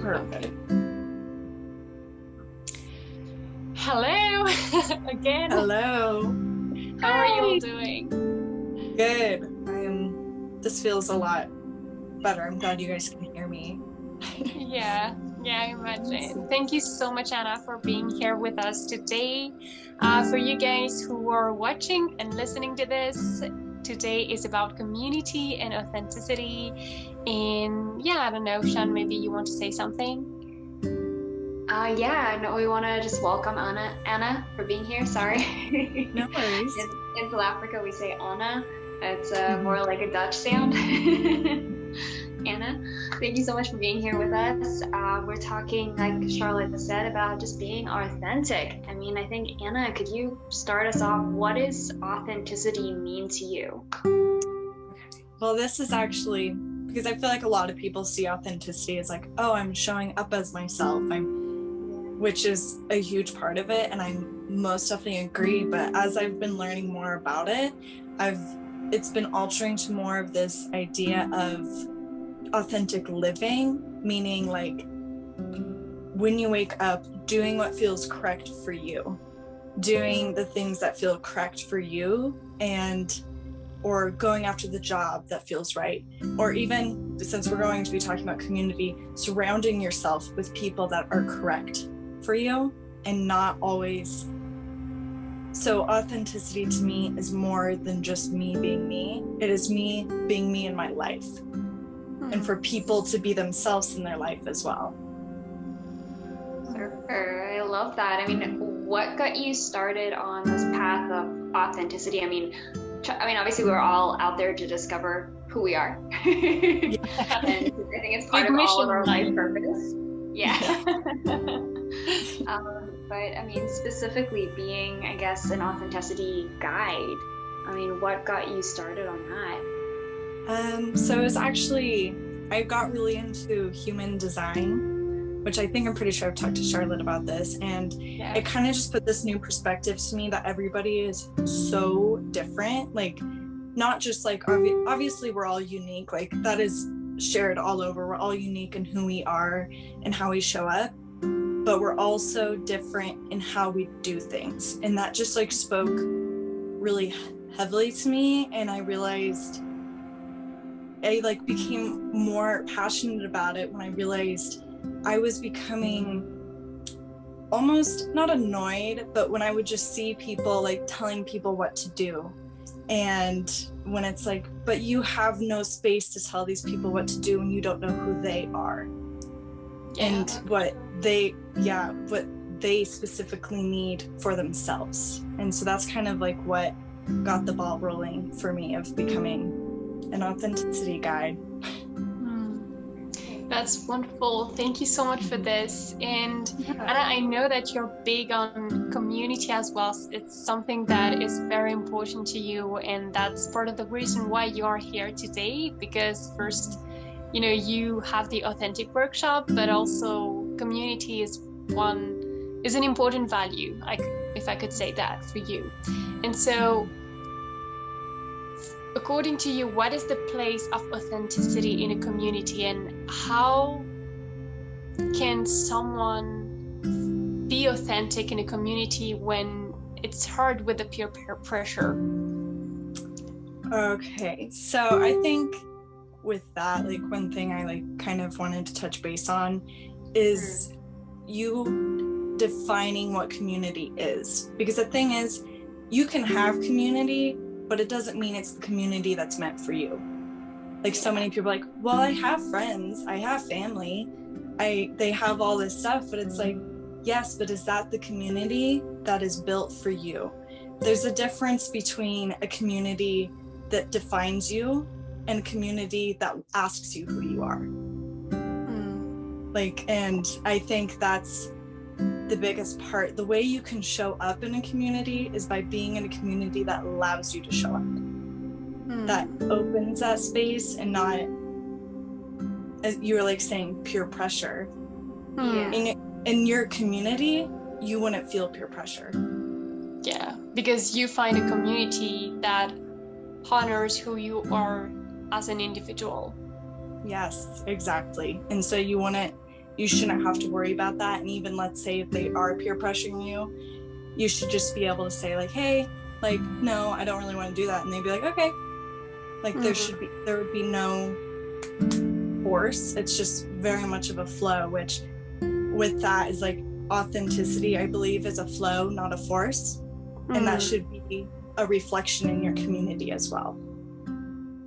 Perfect. Hello again. Hello. How are you all doing? Good. This feels a lot better. I'm glad you guys can hear me. Yeah, I imagine. Thank you so much, Anna, for being here with us today. For you guys who are watching and listening to this, today is about community and authenticity. And I don't know, Sean, maybe you want to say something? We want to just welcome Anna for being here. Sorry. No worries. In South Africa, we say Anna. It's more like a Dutch sound. Anna, thank you so much for being here with us. We're talking, like Charlotte said, about just being authentic. I mean, I think, Anna, could you start us off? What does authenticity mean to you? Well, this is actually, because I feel like a lot of people see authenticity as like, oh, I'm showing up as myself, which is a huge part of it, and I most definitely agree. But as I've been learning more about it, it's been altering to more of this idea of authentic living, meaning like when you wake up, doing what feels correct for you, doing the things that feel correct for you, or going after the job that feels right, or even, since we're going to be talking about community, surrounding yourself with people that are correct for you and not always. So authenticity to me is more than just me being me. It is me being me in my life, and for people to be themselves in their life as well. Sure. I love that. I mean, what got you started on this path of authenticity? I mean, obviously we're all out there to discover who we are. And I think it's part of all of our life purpose. Yeah. But I mean, specifically being, I guess, an authenticity guide. I mean, what got you started on that? So it was actually, I got really into human design, which I think I'm pretty sure I've talked to Charlotte about this, and it kind of just put this new perspective to me that everybody is so different. Like, not just like, obviously we're all unique, like that is shared all over. We're all unique in who we are and how we show up, but we're also different in how we do things. And that just like spoke really heavily to me, and I realized I like became more passionate about it when I realized I was becoming almost not annoyed, but when I would just see people like telling people what to do, and when it's like, but you have no space to tell these people what to do when you don't know who they are and what they specifically need for themselves. And so that's kind of like what got the ball rolling for me of becoming an authenticity guide. That's wonderful. Thank you so much for this. And Anna, I know that you're big on community as well. It's something that is very important to you, and that's part of the reason why you are here today, because first, you have the authentic workshop, but also community is an important value, if I could say that, for you. And so, according to you, what is the place of authenticity in a community, and how can someone be authentic in a community when it's hard with the peer pressure? Okay, so I think with that, like one thing I like kind of wanted to touch base on is you defining what community is, because the thing is, you can have community, but it doesn't mean it's the community that's meant for you. Like so many people are like, well, I have friends, I have family, they have all this stuff, but it's like, yes, but is that the community that is built for you? There's a difference between a community that defines you and a community that asks you who you are. Like, and I think that's the biggest part. The way you can show up in a community is by being in a community that allows you to show up, that opens that space, and not, as you were like saying, peer pressure. In your community, you wouldn't feel peer pressure. Yeah, because you find a community that honors who you are as an individual. Yes, exactly. And so you wouldn't you shouldn't have to worry about that. And even let's say if they are peer pressuring you, you should just be able to say like, hey, like, no, I don't really want to do that. And they'd be like, okay. Like there would be no force. It's just very much of a flow, which with that is like authenticity, I believe, is a flow, not a force. And that should be a reflection in your community as well.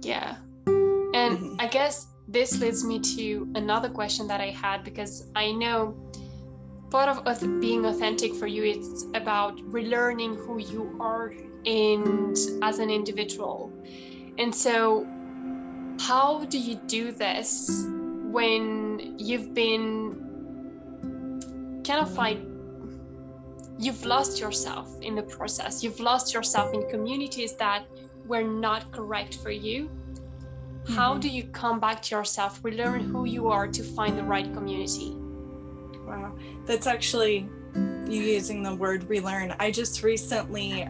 Yeah. And I guess this leads me to another question that I had, because I know part of being authentic for you, it's about relearning who you are as an individual. And so how do you do this when you've been kind of like, you've lost yourself in the process, you've lost yourself in communities that were not correct for you? How do you come back to yourself, relearn who you are to find the right community? Wow, that's actually you using the word relearn. I just recently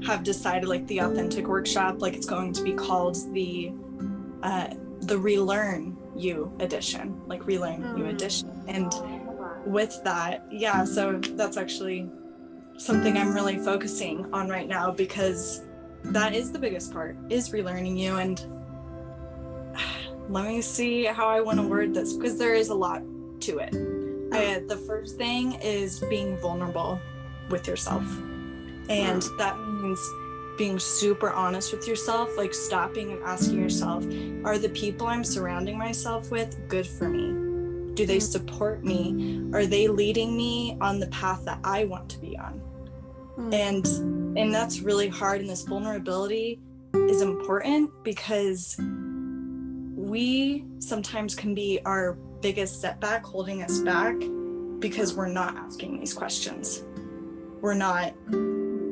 have decided, like, the authentic workshop, like, it's going to be called the Relearn You edition, like Relearn You edition. And with that, yeah, so that's actually something I'm really focusing on right now, because that is the biggest part, is relearning you. And let me see how I want to word this, because there is a lot to it. The first thing is being vulnerable with yourself. And that means being super honest with yourself, like stopping and asking yourself, are the people I'm surrounding myself with good for me? Do they support me? Are they leading me on the path that I want to be on? And that's really hard. And this vulnerability is important, because we sometimes can be our biggest setback, holding us back, because we're not asking these questions. We're not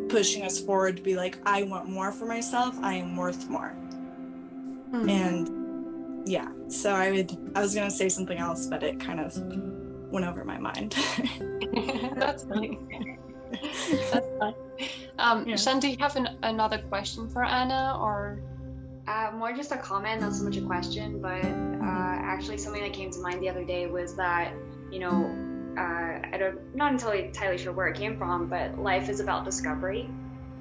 pushing us forward to be like, I want more for myself, I am worth more. And yeah, so I was gonna say something else, but it kind of went over my mind. That's fine. That's fine. Shan, do you have another question for Anna, or? More just a comment, not so much a question, but actually something that came to mind the other day was that, you know, I'm not entirely sure where it came from, but life is about discovery.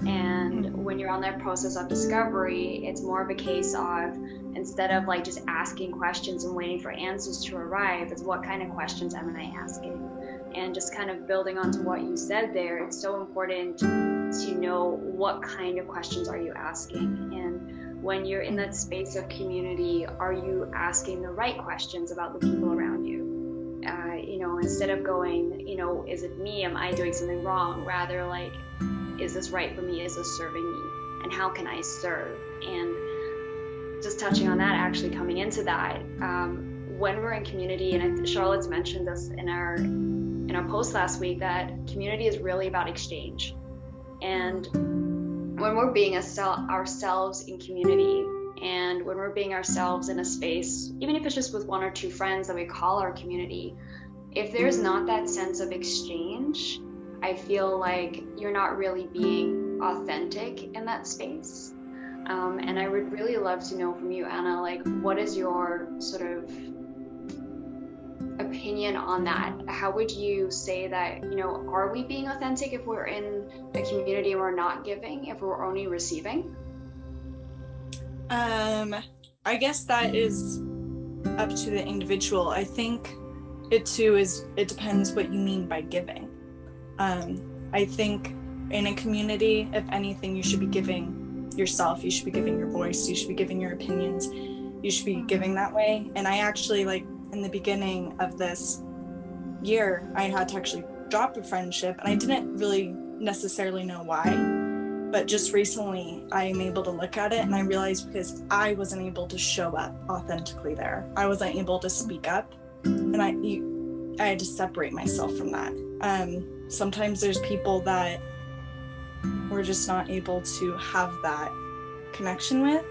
And when you're on that process of discovery, it's more of a case of, instead of like just asking questions and waiting for answers to arrive, it's what kind of questions am I asking? And just kind of building onto what you said there, it's so important to know what kind of questions are you asking. And when you're in that space of community, are you asking the right questions about the people around you? You know, instead of going, you know, is it me? Am I doing something wrong? Rather, like, is this right for me? Is this serving me? And how can I serve? And just touching on that, actually coming into that, when we're in community, and Charlotte's mentioned this in our post last week, that community is really about exchange. And when we're being ourselves in community, and when we're being ourselves in a space, even if it's just with one or two friends that we call our community, if there's not that sense of exchange, I feel like you're not really being authentic in that space. And I would really love to know from you, Anna, like, what is your sort of opinion on that? How would you say that, you know, are we being authentic if we're in a community and we're not giving, if we're only receiving? I guess that is up to the individual. I think it depends what you mean by giving. I think in a community, if anything, you should be giving yourself, you should be giving your voice, you should be giving your opinions, you should be giving that way. And I actually, like, in the beginning of this year, I had to actually drop a friendship, and I didn't really necessarily know why. But just recently, I'm able to look at it, and I realized because I wasn't able to show up authentically there. I wasn't able to speak up, and I had to separate myself from that. Sometimes there's people that we're just not able to have that connection with,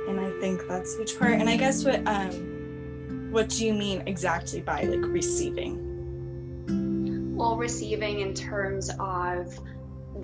and I think that's a huge part. And I guess what do you mean exactly by, like, receiving? Well, receiving in terms of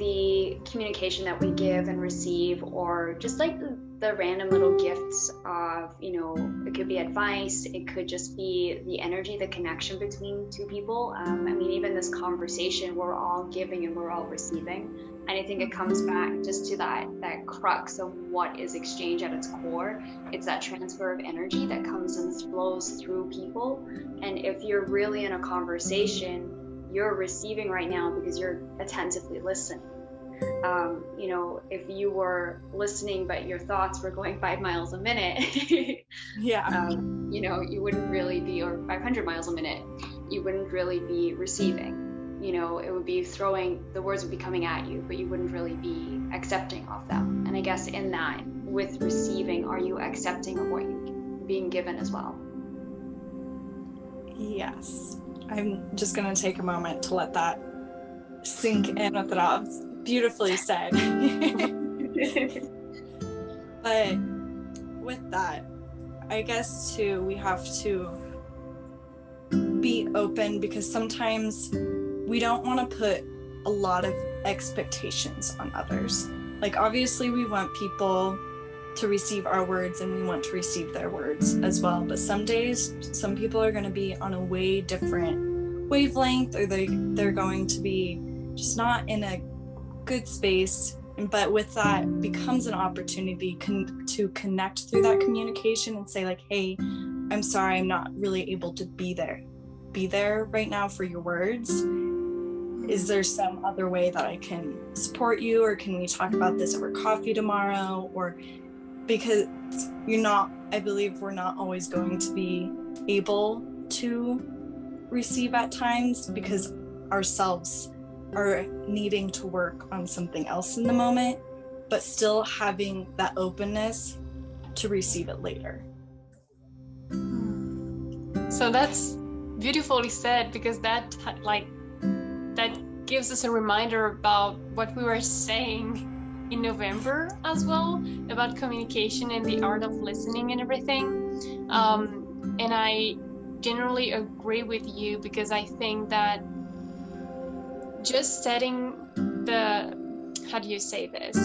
the communication that we give and receive, or just like the random little gifts of, you know, it could be advice, it could just be the energy, the connection between two people. I mean, even this conversation, we're all giving and we're all receiving. And I think it comes back just to that crux of what is exchange at its core. It's that transfer of energy that comes and flows through people. And if you're really in a conversation, you're receiving right now because you're attentively listening. You know, if you were listening but your thoughts were going 5 miles a minute, yeah, you know, you wouldn't really be, or 500 miles a minute, you wouldn't really be receiving. You know, it would be the words would be coming at you, but you wouldn't really be accepting of them. And I guess in that, with receiving, are you accepting of what you're being given as well? Yes. I'm just going to take a moment to let that sink in with it all. Beautifully said. But with that, I guess too, we have to be open, because sometimes we don't want to put a lot of expectations on others. Like, obviously we want people to receive our words and we want to receive their words as well, but some days some people are going to be on a way different wavelength, or they're going to be just not in a good space. But with that becomes an opportunity to connect through that communication and say, like, hey, I'm sorry, I'm not really able to be there right now for your words. Is there some other way that I can support you, or can we talk about this over coffee tomorrow? Or because I believe we're not always going to be able to receive at times, because ourselves are needing to work on something else in the moment, but still having that openness to receive it later. So that's beautifully said, because that gives us a reminder about what we were saying in November as well, about communication and the art of listening and everything. And I generally agree with you, because I think that just setting how do you say this?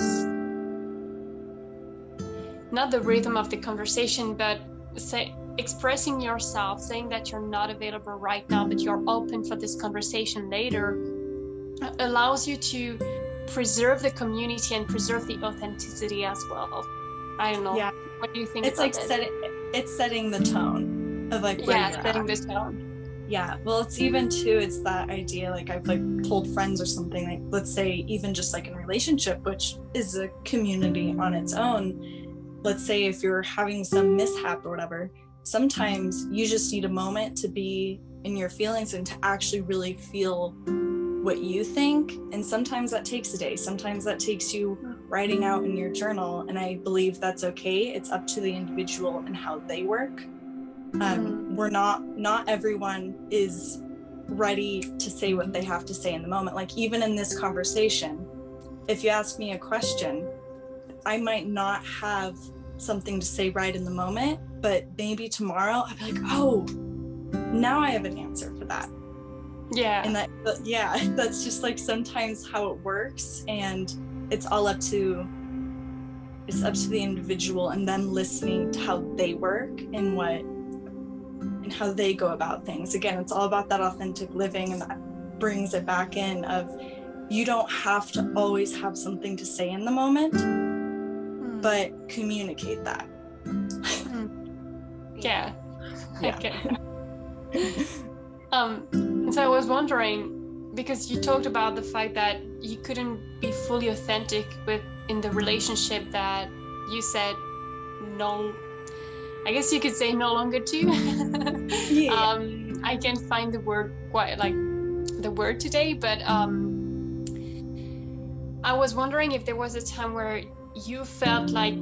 Not the rhythm of the conversation, but expressing yourself, saying that you're not available right now, but you're open for this conversation later, allows you to preserve the community and preserve the authenticity as well. I don't know. Yeah. What do you think? It's about like it's setting the tone of like where you're setting at. the tone. Yeah, well, it's even too, it's that idea, like I've told friends or something, like, let's say even just like in a relationship, which is a community on its own. Let's say if you're having some mishap or whatever, sometimes you just need a moment to be in your feelings and to actually really feel what you think. And sometimes that takes a day. Sometimes that takes you writing out in your journal. And I believe that's okay. It's up to the individual and how they work. We're not everyone is ready to say what they have to say in the moment. Like, even in this conversation, if you ask me a question, I might not have something to say right in the moment, but maybe tomorrow I'll be like, oh, now I have an answer for that. Yeah. And that's just like sometimes how it works. And it's up to the individual and them listening to how they work and how they go about things. Again, it's all about that authentic living, and that brings it back in of, you don't have to always have something to say in the moment, but communicate that. Yeah. Okay. So I was wondering, because you talked about the fact that you couldn't be fully authentic in the relationship that you said no, I guess you could say no longer to. Yeah. I can't find the word today, but I was wondering if there was a time where you felt like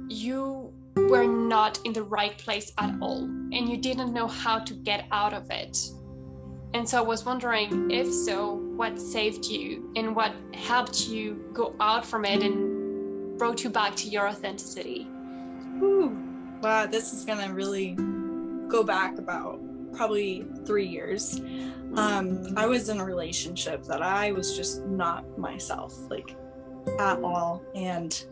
you were not in the right place at all, and you didn't know how to get out of it. And so I was wondering, if so, what saved you and what helped you go out from it and brought you back to your authenticity? Ooh, wow, this is gonna really go back about probably 3 years, I was in a relationship that I was just not myself, like at all. And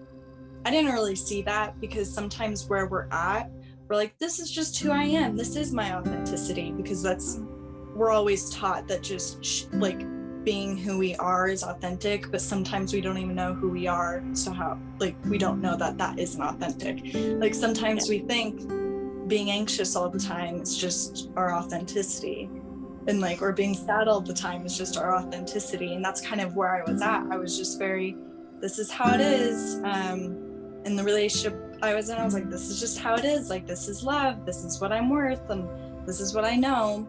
I didn't really see that, because sometimes where we're at, we're like, this is just who I am. This is my authenticity, because we're always taught that just like being who we are is authentic, but sometimes we don't even know who we are. So how, like, we don't know that that isn't authentic. Like sometimes we think being anxious all the time is just our authenticity, and like, or being sad all the time is just our authenticity. And that's kind of where I was at. I was just very, this is how it is. In the relationship I was in, I was like, this is just how it is. Like, this is love. This is what I'm worth. And this is what I know.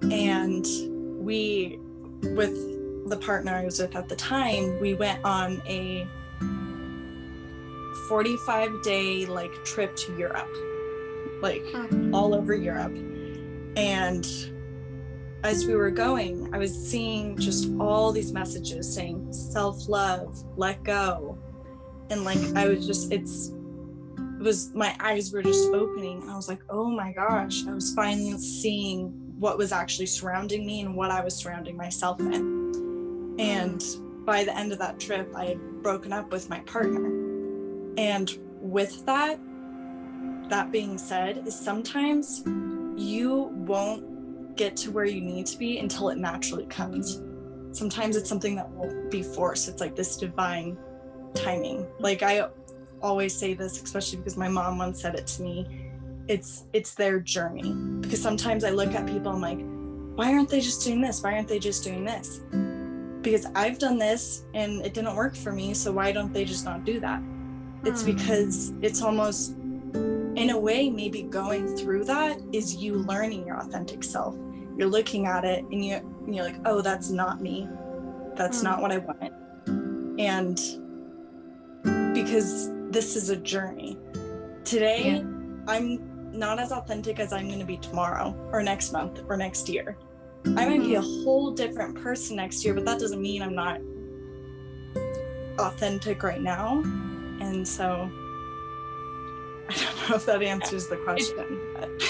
And with the partner I was with at the time, we went on a 45-day like trip to Europe, like all over Europe. And as we were going, I was seeing just all these messages saying self-love, let go. And like, I was just, my eyes were just opening. I was like, oh my gosh, I was finally seeing what was actually surrounding me and what I was surrounding myself in. And by the end of that trip, I had broken up with my partner. And with that being said, is sometimes you won't get to where you need to be until it naturally comes. Sometimes it's something that won't be forced. It's like this divine timing. Like I always say this, especially because my mom once said it to me, it's their journey. Because sometimes I look at people, I'm like, why aren't they just doing this? Why aren't they just doing this? Because I've done this and it didn't work for me, so why don't they just not do that? It's because it's almost, in a way, maybe going through that is you learning your authentic self. You're looking at it and you're like, oh, that's not me. That's not what I want. And because this is a journey. Today, I'm not as authentic as I'm going to be tomorrow or next month or next year. I might be a whole different person next year, but that doesn't mean I'm not authentic right now. And so I don't know if that answers the question.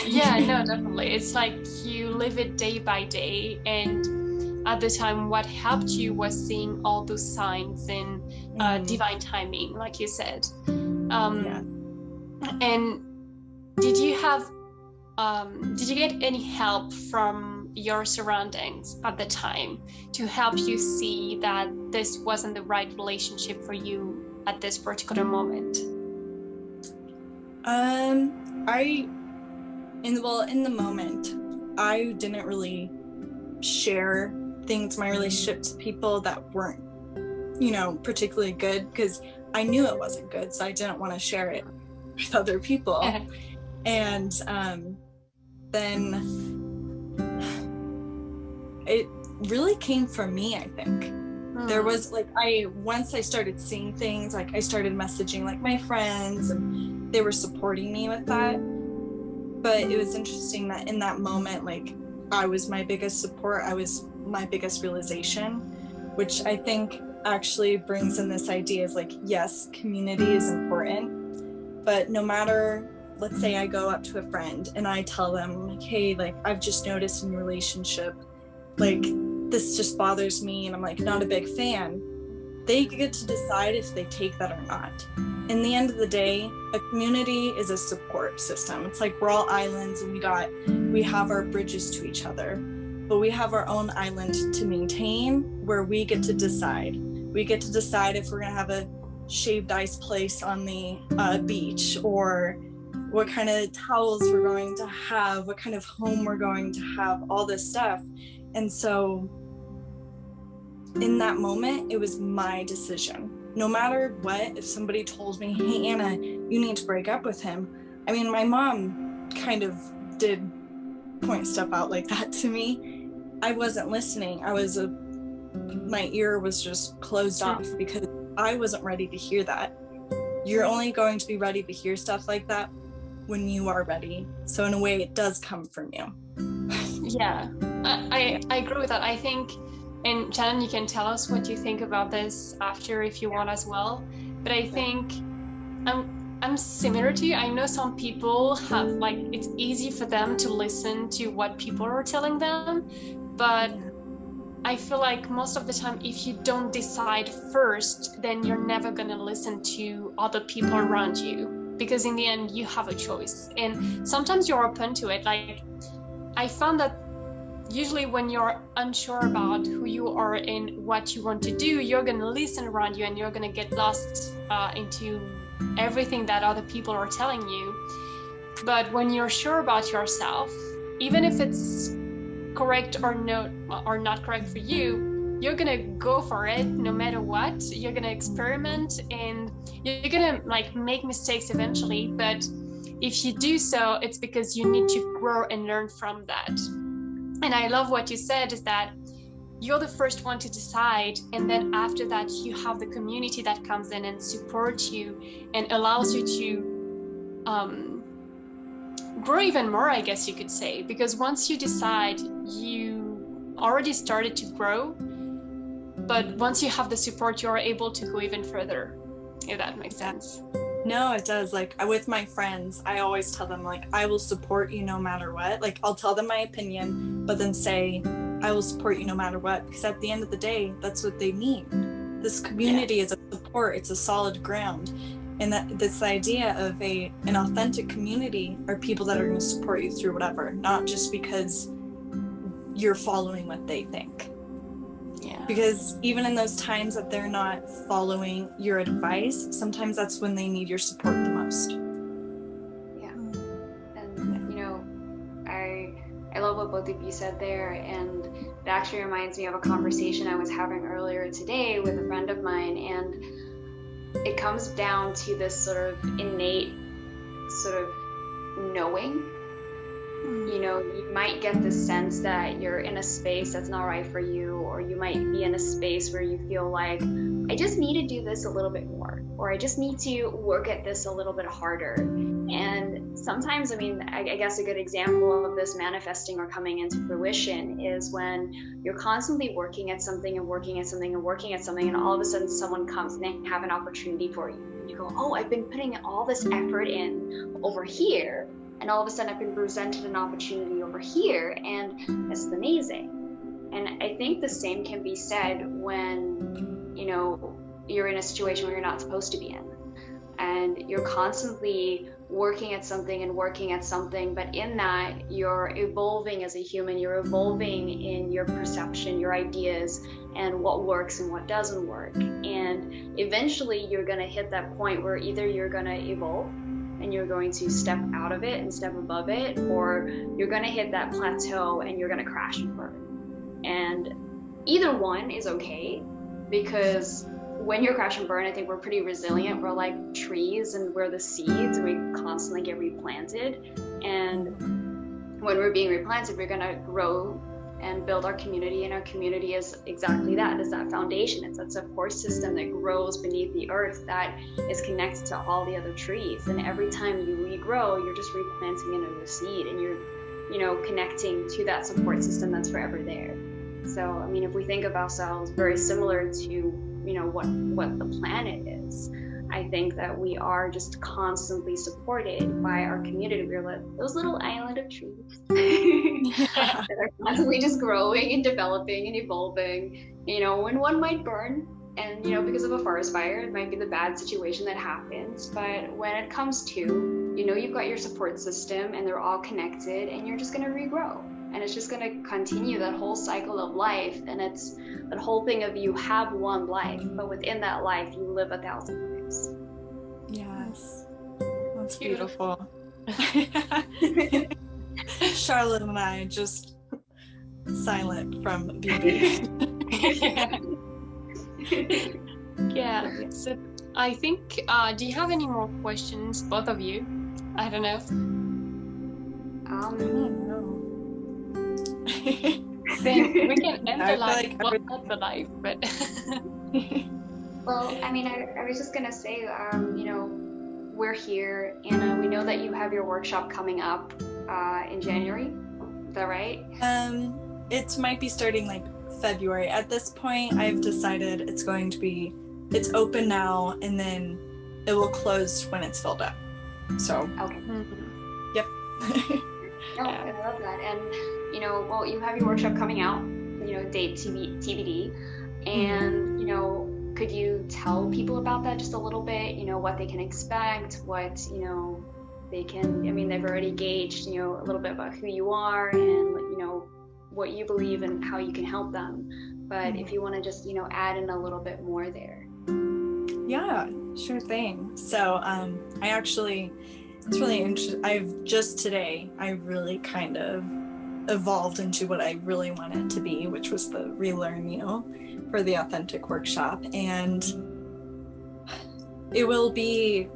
Yeah, no, definitely. It's like you live it day by day, and at the time what helped you was seeing all those signs and divine timing, like you said. And did you get any help from your surroundings at the time to help you see that this wasn't the right relationship for you at this particular moment? In the moment, I didn't really share things, my relationship to people that weren't, particularly good, because I knew it wasn't good, so I didn't want to share it with other people. And then it really came from me, I think. There was like, once I started seeing things, like I started messaging like my friends, and they were supporting me with that. But it was interesting that in that moment, like I was my biggest support. I was my biggest realization, which I think actually brings in this idea is like, yes, community is important, but no matter, let's say I go up to a friend and I tell them like, hey, like I've just noticed in your relationship, like this just bothers me, and I'm like not a big fan. They get to decide if they take that or not. In the end of the day, a community is a support system. It's like we're all islands, and we have our bridges to each other, but we have our own island to maintain, where we get to decide. We get to decide if we're gonna have a shaved ice place on the beach, or what kind of towels we're going to have, what kind of home we're going to have, all this stuff. And so in that moment, it was my decision. No matter what, if somebody told me, hey, Anna, you need to break up with him. I mean, my mom kind of did point stuff out like that to me. I wasn't listening. My ear was just closed off, because I wasn't ready to hear that. You're only going to be ready to hear stuff like that when you are ready. So in a way, it does come from you. Yeah, I agree with that. I think, and Shannon, you can tell us what you think about this after if you want as well. But I think I'm similar to you. I know some people have, like, it's easy for them to listen to what people are telling them, but I feel like most of the time, if you don't decide first, then you're never gonna listen to other people around you, because in the end you have a choice, and sometimes you're open to it. Like, I found that usually when you're unsure about who you are and what you want to do, you're gonna listen around you and you're gonna get lost into everything that other people are telling you. But when you're sure about yourself, even if it's correct or not correct for you, you're gonna go for it no matter what. You're gonna experiment, and you're gonna, like, make mistakes eventually, but if you do so, it's because you need to grow and learn from that. And I love what you said, is that you're the first one to decide, and then after that you have the community that comes in and supports you and allows you to grow even more, I guess you could say, because once you decide, you already started to grow, but once you have the support, you're able to go even further, if that makes sense. No, it does. Like, with my friends, I always tell them, like, I will support you no matter what. Like, I'll tell them my opinion, but then say, I will support you no matter what, because at the end of the day, that's what they need. This community is a support, it's a solid ground. And that this idea of an authentic community are people that are going to support you through whatever, not just because you're following what they think. Yeah. Because even in those times that they're not following your advice, sometimes that's when they need your support the most. Yeah. And, you know, I love what both of you said there, and it actually reminds me of a conversation I was having earlier today with a friend of mine, and it comes down to this sort of innate sort of knowing. You know, you might get the sense that you're in a space that's not right for you, or you might be in a space where you feel like, I just need to do this a little bit more, or I just need to work at this a little bit harder. And sometimes, I mean, I guess a good example of this manifesting or coming into fruition is when you're constantly working at something and working at something and working at something, and all of a sudden someone comes and they have an opportunity for you. And you go, oh, I've been putting all this effort in over here, and all of a sudden I've been presented an opportunity over here, and this is amazing. And I think the same can be said when, you know, you're in a situation where you're not supposed to be in, and you're constantly working at something and working at something, but in that you're evolving as a human, you're evolving in your perception, your ideas, and what works and what doesn't work. And eventually you're going to hit that point where either you're going to evolve and you're going to step out of it and step above it, or you're going to hit that plateau and you're going to crash and burn. And either one is okay, because when you're crash and burn, I think we're pretty resilient. We're like trees, and we're the seeds, and we constantly get replanted. And when we're being replanted, we're going to grow and build our community, and our community is exactly that. It's that foundation. It's that support system that grows beneath the earth that is connected to all the other trees. And every time you regrow, you're just replanting another seed, and you're, you know, connecting to that support system that's forever there. So, I mean, if we think of ourselves very similar to, you know, what the planet is, I think that we are just constantly supported by our community. We're like those little island of trees that are constantly just growing and developing and evolving. You know, when one might burn, and, you know, because of a forest fire, it might be the bad situation that happens. But when it comes to, you know, you've got your support system and they're all connected, and you're just going to regrow. And it's just going to continue that whole cycle of life. And it's that whole thing of you have one life, but within that life, you live 1,000 lives. Yes. That's beautiful. Charlotte and I just silent from beauty. Yeah. So I think, do you have any more questions, both of you? I don't know. I don't know. Then we can end the live. Like well, not the live, but. Well, I mean, I was just gonna say, you know, we're here, and we know that you have your workshop coming up in January. Is that right? It might be starting like February. At this point, I've decided it's open now, and then it will close when it's filled up. So Okay. yep. No, I love that. And you know, well, you have your workshop coming out, you know, date TBD, and you know, could you tell people about that just a little bit? You know, what they can expect, what, you know, they can, I mean, they've already gauged, you know, a little bit about who you are and, you know, what you believe and how you can help them. But if you want to just, you know, add in a little bit more there. Yeah, sure thing. So I actually, it's really interesting. I really kind of evolved into what I really wanted to be, which was the Relearn You for the Authentic Workshop. And it will be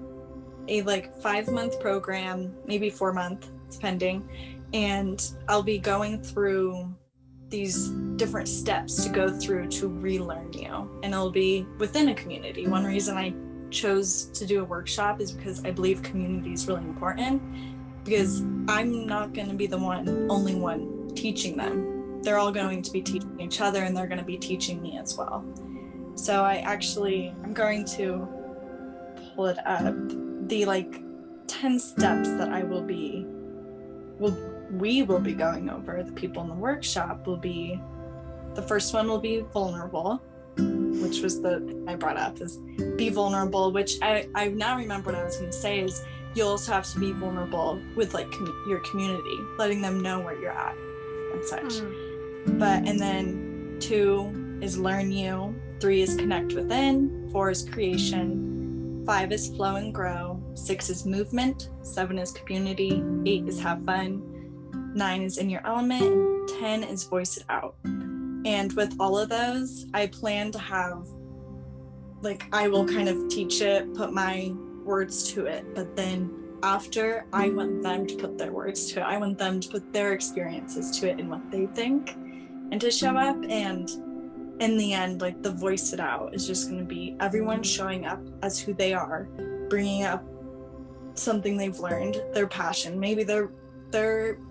a like 5-month program, maybe 4-month, depending. And I'll be going through these different steps to go through to relearn you. And it'll be within a community. One reason I chose to do a workshop is because I believe community is really important, because I'm not going to be the only one teaching them. They're all going to be teaching each other, and they're going to be teaching me as well. So I'm going to pull it up. The like 10 steps that we will be going over, the people in the workshop, will be, the first one will be vulnerable, which was the thing I brought up, is be vulnerable, which I now remember what I was going to say is you also have to be vulnerable with like your community, letting them know where you're at and such. And then 2 is learn you, 3 is connect within, 4 is creation, 5 is flow and grow, 6 is movement, 7 is community, 8 is have fun, 9 is in your element, and 10 is voice it out. And with all of those, I plan to have, like, I will kind of teach it, put my words to it, but then after, I want them to put their words to it. I want them to put their experiences to it and what they think, and to show up. And in the end, like, the voice it out is just going to be everyone showing up as who they are, bringing up something they've learned, their passion. Maybe they're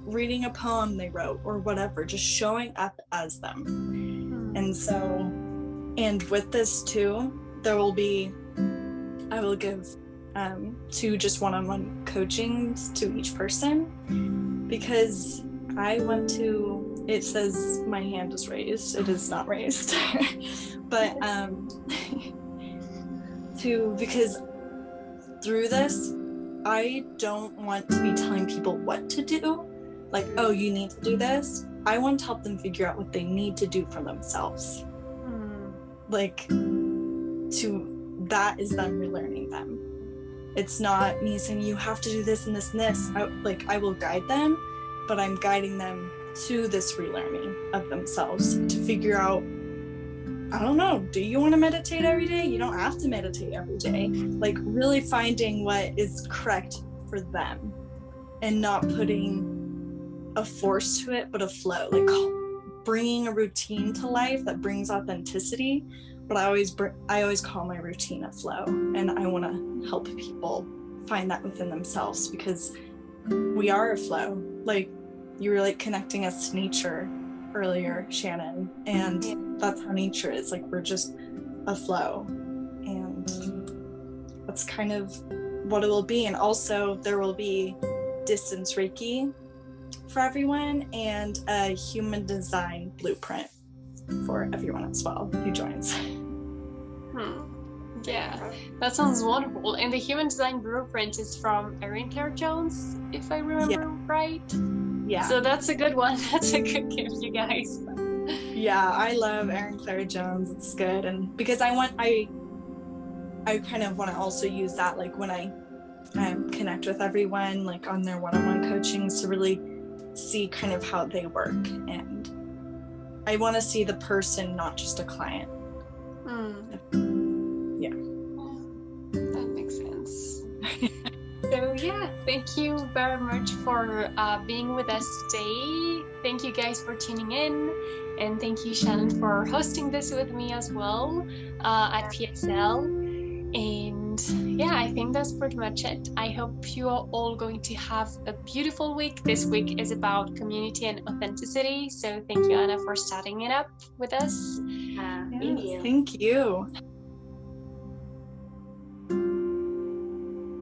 reading a poem they wrote or whatever, just showing up as them. And so, and with this too, I will give 2 just one-on-one coachings to each person, because I want to, it says my hand is raised, it is not raised, but because through this, I don't want to be telling people what to do, like, oh, you need to do this. I want to help them figure out what they need to do for themselves. Like, that is them relearning them. It's not me saying you have to do this and this and this. I will guide them, but I'm guiding them to this relearning of themselves to figure out, I don't know, do you want to meditate every day? You don't have to meditate every day. Like, really finding what is correct for them and not putting a force to it, but a flow, like bringing a routine to life that brings authenticity. But I always call my routine a flow, and I want to help people find that within themselves, because we are a flow. Like, you were like connecting us to nature earlier, Shannon, and that's how nature is. Like, we're just a flow, and that's kind of what it will be. And also there will be distance Reiki for everyone, and a human design blueprint for everyone as well who joins. Yeah, that sounds wonderful. And the human design blueprint is from Erin Claire Jones, if I remember right. Yeah. So that's a good one. That's a good gift, you guys. Yeah, I love Erin Claire Jones. It's good, and because I kind of want to also use that, like, when I connect with everyone, like on their one-on-one coachings, to really see kind of how they work, and I want to see the person, not just a client. Yeah, that makes sense. So yeah, thank you very much for being with us today. Thank you guys for tuning in, and thank you, Shannon, for hosting this with me as well at PSL. And yeah, I think that's pretty much it. I hope you are all going to have a beautiful week. This week is about community and authenticity. So thank you, Anna, for starting it up with us. Thank you. Thank you.